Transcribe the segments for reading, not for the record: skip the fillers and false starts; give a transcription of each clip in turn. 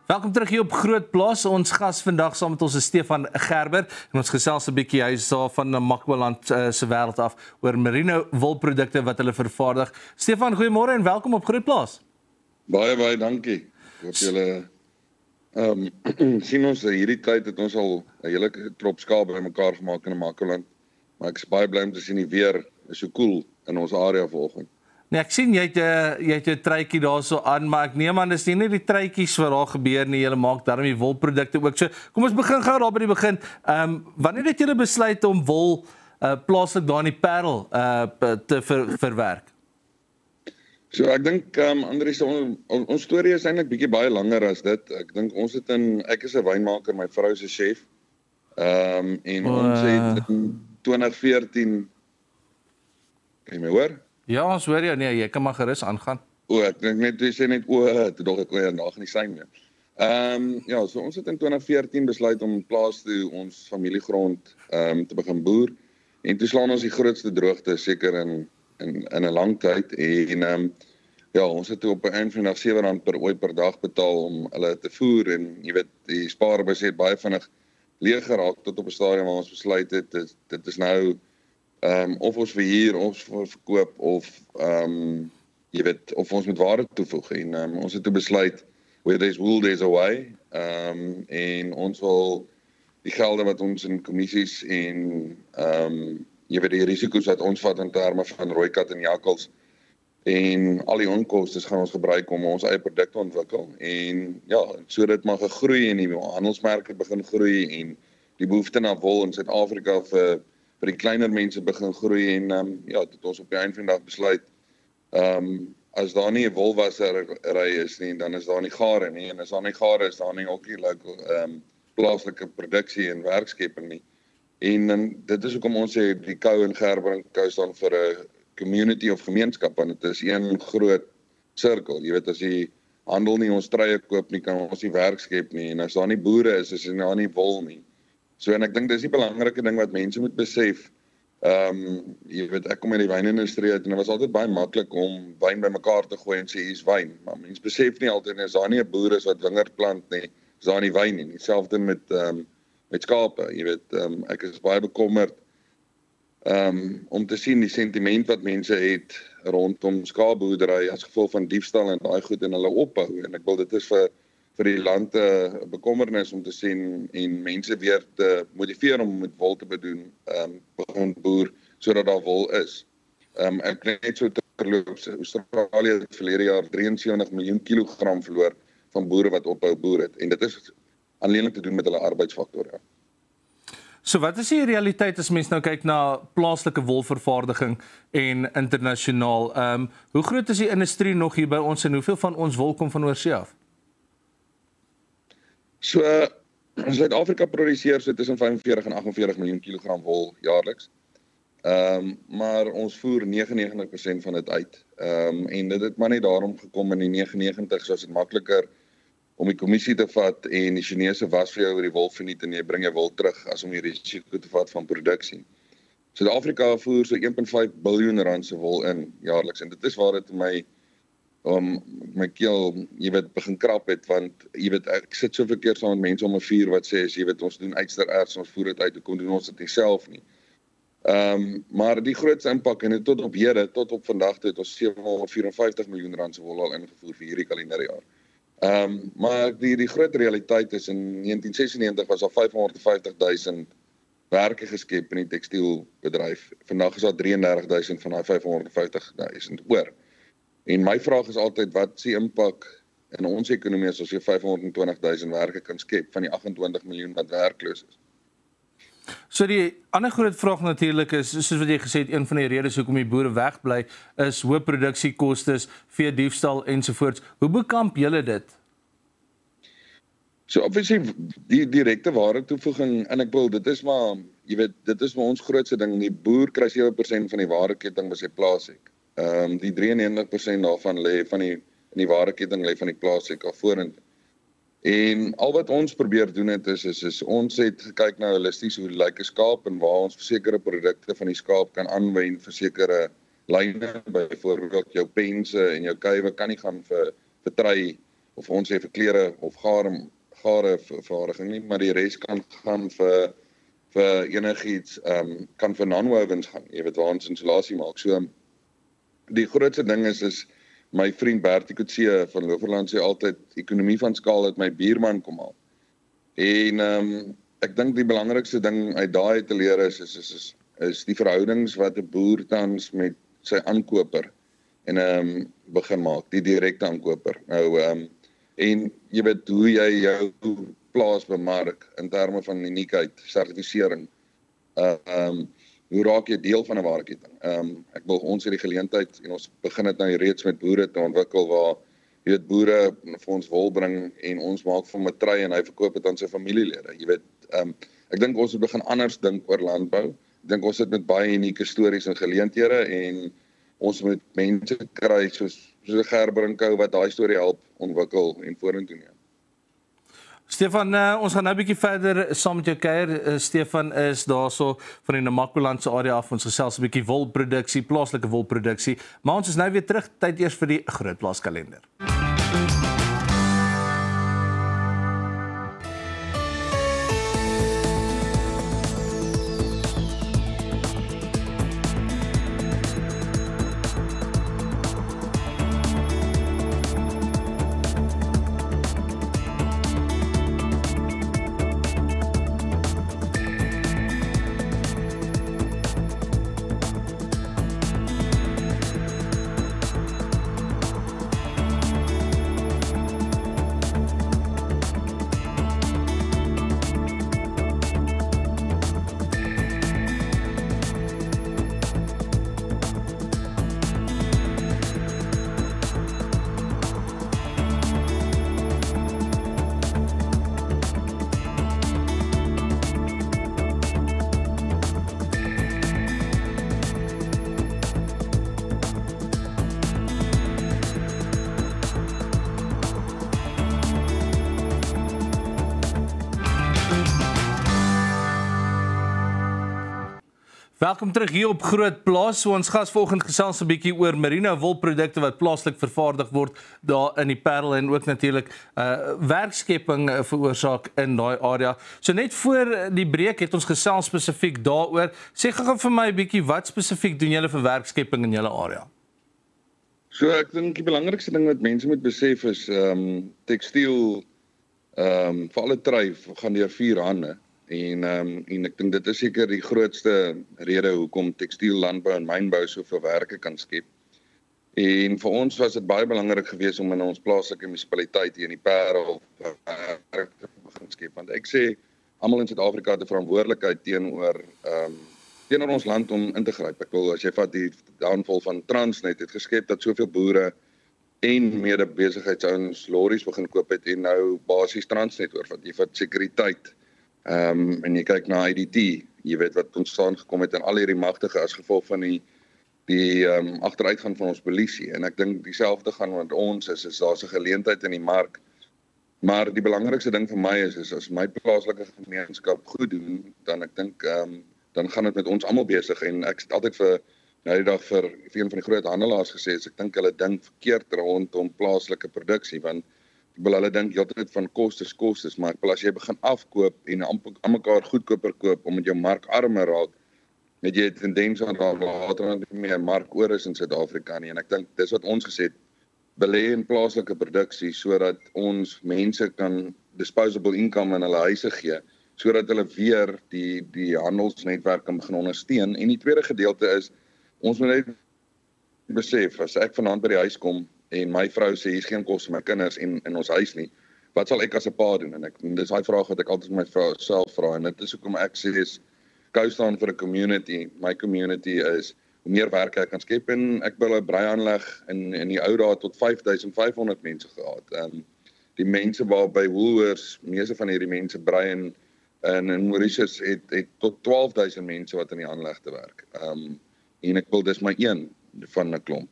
Welkom terug hier op Groot Plaas. Ons gas vandag saam met ons is Stefan Gerber en ons gesels 'n bietjie hy's daar van Makwaland se wêreld af oor merino wolprodukte wat hulle vervaardig. Stefan, goeiemôre en welkom op Groot Plaas. Baie dankie. Hoop julle sien ons hierdie tyd het ons al 'n hele trop skaap bymekaar gemaak in Makwaland. Maar ek is baie bly om te sien die weer is so koel in ons area vanoggend. Nee, ek sien jy het 'n truitjie daarso aan, maar ek neem aan dis nie net die truitjies wat daar gebeur nie, julle maak daarmee die wolprodukte ook. So, kom ons begin gou daar by die begin. Wanneer het julle besluit om wol plaaslik daar in die Parel te verwerk? So ek dink Andries, ons storie is eintlik bietjie baie langer as dit. Ek dink ek is 'n wynmaker, my vrou is 'n chef. En ons het in 2014 kan jy my hoor? Ja, ons hoor jou. Nee, jy kan maar gerus aangaan. Ek dink net jy sê net toe dog ek nag nie sy meer. Ja, so ons het in 2014 besluit om plaas toe ons familiegrond te begin boer en toe slaan ons die grootste droogte seker in 'n lang tyd en ja, ons het toe op 'n einde van R7 per ooi per dag betaal om hulle te voer en jy weet die spaarbus het baie vinnig leeg geraak tot op 'n stadium waar ons besluit het dit is nou of ons verhuur of verkoop of jy weet of ons met waarde toevoeg en ons het toe besluit where there's wool there's a way en ons wil die gelde wat ons in kommissies en jy weet die risiko's wat ons vat in terme van rooikat en jakkals en al die onkoste gaan ons gebruik om ons eie produkte ontwikkel en ja, so dit maar gegroei en die handelsmerke begin groei en die behoefte na wol in Suid-Afrika vir die kleiner mense begin groei en ja, het ons op die einde van die dag besluit as daar nie 'n wolwassery is nie, dan is daar nie gare nie en as daar nie gare is, dan nie ook nie plaaslike produksie en werkskeping nie. En dit is hoekom ons sê die Kou en Gerber en Kou staan vir 'n community of gemeenskap want dit is een groot sirkel. Jy weet as jy handel nie ons truie koop nie, kan ons nie werk skep nie en as daar nie boere is daar nie wol nie. So en ek dink dis die belangrike ding wat mense moet besef. Jy weet ek kom uit die wynindustrie uit en dit was altyd baie maklik om wyn bymekaar te gooi en sê hier's wyn, maar mense besef nie altyd as daar nie 'n boer is wat wingerd plant nie, is daar nie wyn nie. Dieselfde met skape, jy weet ek is baie bekommerd om te sien die sentiment wat mense het rondom skaapboerdery as gevolg van diefstal en daai goed in hulle opbou en ek wil dit is vir die land bekommernis om te sien en mense weer te motiveer om met wol te begin boer sodat daar wol is. Ek net so terloops, Australië het verlede jaar 73 miljoen kilogram verloor van boere wat ophou boer het en dit is aanleunlik te doen met hulle arbeidsfaktor. Ja. So wat is die realiteit as mens nou kyk na plaaslike wolvervaardiging en internasionaal? Hoe groot is die industrie nog hier by ons en hoeveel van ons wol kom van oorsee af? So, Suid-Afrika produseer so tussen 45 en 48 miljoen kilogram wol jaarliks. Maar ons voer 99% van dit uit. En dit het maar net daarom gekom in die 99 was dit makliker om die kommissie te vat en die Chinese was vir jou oor die wol verniet en jy bring jou wol terug as om die risiko te vat van produksie. Suid-Afrika voer so 1.5 biljoen rand se wol in jaarliks en dit is waar dit my keel, jy weet, begin krap het, want jy weet, ek sit so verkeerd saam met mense om 'n vuur wat sê, jy weet, ons doen uitstererts, ons voer dit uit, hoekom doen ons dit nie self nie. Maar die grootste impak en tot op hede, tot op vandag toe het ons 754 miljoen rand se wol al ingevoer vir hierdie kalenderjaar. Maar die groot realiteit is in 1996 was daar 550,000 werke geskep in die tekstielbedryf. Vandag is daar 33,000 van daai 550,000 oor. En my vraag is altyd, wat is die impak in ons ekonomie as jy 520,000 werke kan skep van die 28 miljoen wat werkloos is? So die ander groot vraag natuurlik is, soos wat jy gesê het, een van die redes hoekom die boere wegbly, is hoë produksiekostes, vee diefstal ensovoorts. Hoe bekamp julle dit? So obviously die direkte waarde toevoeging en ek wil dit is maar jy weet dit is maar ons grootste ding die boer kry 7% van die waardeketting by sy plaasek. Die 93% daarvan lê van in die waardeketting lê van die plaasek af vorentoe. En al wat ons probeer doen het is ons het gekyk na holisties hoe lyk 'n skaap en waar ons sekere produkte van die skaap kan aanwend vir sekere lyne, byvoorbeeld jou pense en jou kuive kan nie gaan vir trei of ons sê vir klere of gare vervaardiging nie, maar die res kan gaan vir enigiets, kan vir non-wovens gaan, jy weet waar ons insulasie maak. So die grootste ding is my vriend Bertie Kutse van Loverland sê altyd, ekonomie van skaal het my buurman kom haal. En ek dink die belangrikste ding uit daai te leer is die verhoudings wat 'n boer tans met sy aankoper en begin maak, die direkte aankoper. Nou en jy weet hoe jy jou plaas bemark in terme van uniekheid, sertifisering. Hoe raak jy deel van 'n waardeketting? Ons het die geleentheid en ons begin dit nou reeds met boere te ontwikkel waar jy weet boere vir ons wol bring en ons maak van 'n trui en hy verkoop dit aan sy familielede. Jy weet, ek dink ons moet begin anders dink oor landbou. Ek dink ons sit met baie unieke stories en geleenthede en ons moet mense kry soos Gerbrinkou wat daai storie help ontwikkel en vorentoe neem. Stefan, ons gaan nou 'n bietjie verder saam met jou kuier. Stefan is daarso van die Namakoland se area af. Ons gesels 'n bietjie wolproduksie, plaaslike wolproduksie. Maar ons is nou weer terug, tyd eers vir die groot plaaskalender. Welkom terug hier op Groot Plaas. So ons gas vanoggend gesels 'n bietjie oor merino wolprodukte wat plaaslik vervaardig word daar in die Parel en ook natuurlik werkskepping veroorsaak in daai area. So net voor die breek het ons gesels spesifiek daaroor. Sê gou vir my 'n bietjie wat spesifiek doen julle vir werkskepping in julle area? So ek dink die belangrikste ding wat mense moet besef is tekstiel vir alle trui gaan deur 4 hande. En ek dink dit is seker die grootste rede hoekom tekstiel, landbou en mynbou soveel werke kan skep. En vir ons was dit baie belangrik geweest om in ons plaaslike munisipaliteit hier in die Parel werk te begin skep. Want ek sê almal in Suid-Afrika het 'n verantwoordelikheid teenoor ons land om in te gryp. Ek wil as jy vat die downfall van Transnet het geskep dat soveel boere en medebesigheidsouens lorries begin koop het en nou basies Transnet oorvat. Jy vat sekuriteit. En jy kyk na IDT, jy weet wat ontstaan gekom het en al hierdie magtige as gevolg van die agteruitgang van ons polisie. En ek dink dieselfde gaan met ons is daar's 'n geleentheid in die mark. Maar die belangrikste ding vir my is as my plaaslike gemeenskap goed doen, dan ek dink dan gaan dit met ons almal besig en ek het altyd vir nou die dag vir een van die groot handelaars gesê, ek dink hulle dink verkeerd rondom plaaslike produksie want ek wil hulle dink heeltyd van kostes, maar ek wil as jy begin afkoop en aan mekaar goedkoper koop omdat jou mark armer raak, het jy 'n tendens aan daar later nie meer mark oor is in Suid-Afrika nie. En ek dink dis wat ons gesê het, belê in plaaslike produksie sodat ons mense kan disposable income in hulle huise gee, sodat hulle weer die handelsnetwerk kan begin ondersteun. En die tweede gedeelte is ons moet net besef as ek vanaand by die huis kom en my vrou sê hier's geen kos vir my kinders in ons huis nie. Wat sal ek as 'n pa doen? En dis daai vraag wat ek altyd my vrou self vra en dit is hoekom ek sê is kou staan vir 'n community. My community is hoe meer werk ek kan skep en ek wil 'n breiaanleg in die ou dae tot 5500 mense gehad. Die mense waar by Woolworths, meeste van hierdie mense brei in Mauritius het tot 12000 mense wat in die aanleg te werk. En ek wil dis maar een van 'n klomp.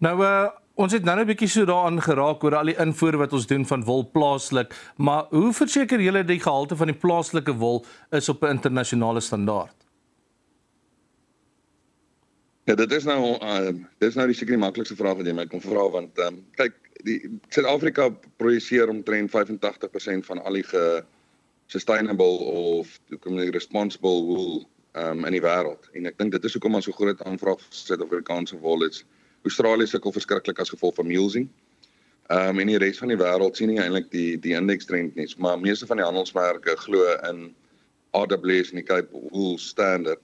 Nou ons het nou 'n bietjie so daaraan geraak oor al die invoer wat ons doen van wol plaaslik, maar hoe verseker julle die gehalte van die plaaslike wol is op 'n internasionale standaard? Ja, dit is nou die seker die maklikste vraag wat jy my kon vra want kyk, Suid-Afrika produseer omtrent 85% van al die sustainable of responsible wool in die wêreld. En ek dink dit is hoekom ons so groot aanvraag vir Suid-Afrikaanse wol is. Australië sukkel verskriklik as gevolg van mulesing. En die res van die wêreld sien nie eintlik die indeks trend nie, maar meeste van die handelsmerke glo in AWS en die Cape Wool Standard.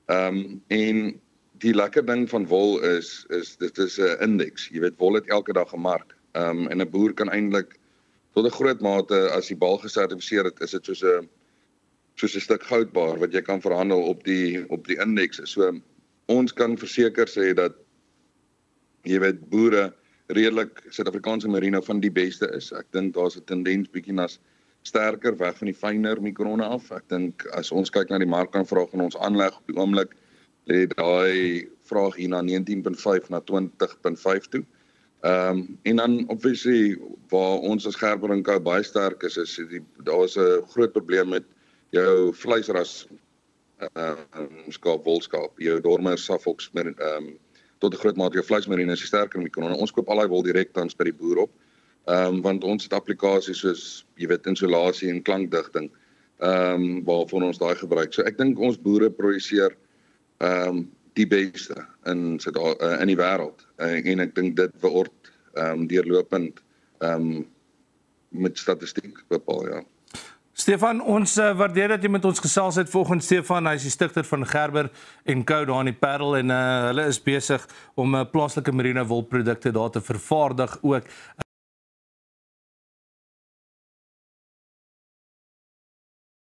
En die lekker ding van wol is dit is 'n indeks. Jy weet, wol het elke dag 'n mark. En 'n boer kan eintlik tot 'n groot mate as die bal gesertifiseer het, is dit soos 'n stuk goudbaar wat jy kan verhandel op die indeks. So ons kan verseker sê dat jy weet boere redelik Suid-Afrikaanse merino van die beste is. Ek dink daar's 'n tendens bietjie na sterker weg van die fynere mikrone af. Ek dink as ons kyk na die markaanvraag in ons aanleg op die oomblik lê daai vraag hier na 19.5 na 20.5 toe. En dan obviously waar ons as Gerber en Co baie sterk is daar's 'n groot probleem met jou vleisras skaap, wolskaap, jou Dormer, Suffolk, tot 'n groot mate jou vleismerino is die sterker mikrone. Ons koop al daai wol direk tans by die boer op. Want ons het applikasies soos jy weet insulasie en klankdigting waarvoor ons daai gebruik. So ek dink ons boere produseer die beste in die wêreld. En ek dink dit word deurlopend met statistiek bepaal, ja. Stefan, ons waardeer dat jy met ons gesels het vanoggend. Stefan, hy is die stigter van Gerber en Co daar in die Parel en hulle is besig om plaaslike merino wolprodukte daar te vervaardig ook.